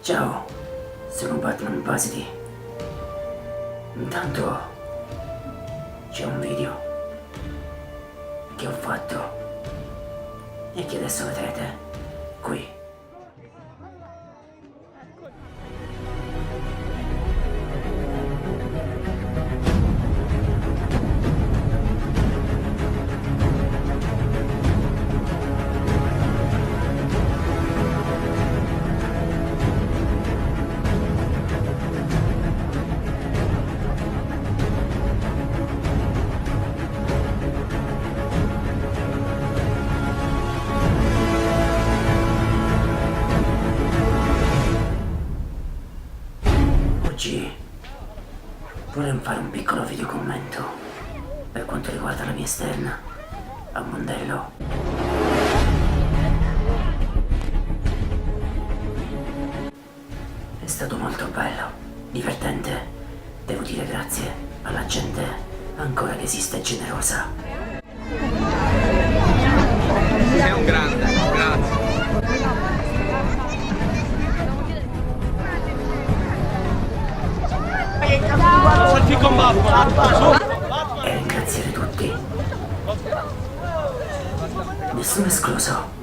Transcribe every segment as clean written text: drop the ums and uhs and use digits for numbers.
Ciao, sono Batman Basiti. Intanto c'è un video che ho fatto e che adesso vedrete qui. Oggi vorrei fare un piccolo video commento per quanto riguarda la mia esterna a Mondello. È stato molto bello, divertente. Devo dire grazie alla gente ancora che esiste e generosa. Sei un grande, grazie. Selfie con Batman. E ringraziare tutti. Nessuno escluso.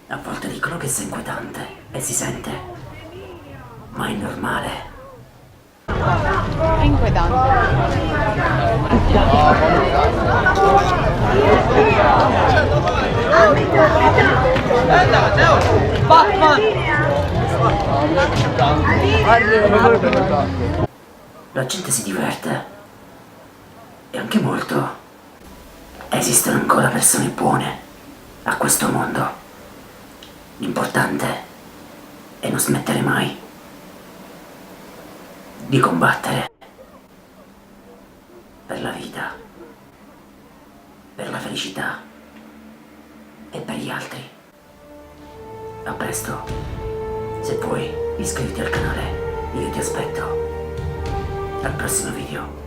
A volte dicono che sei inquietante e si sente, ma è normale. È inquietante. Batman! La gente si diverte. E anche molto. Esistono ancora persone buone a questo mondo. L'importante è non smettere mai di combattere per la vita, per la felicità e per gli altri. A presto. Se vuoi, iscriviti al canale. Io ti aspetto al prossimo video.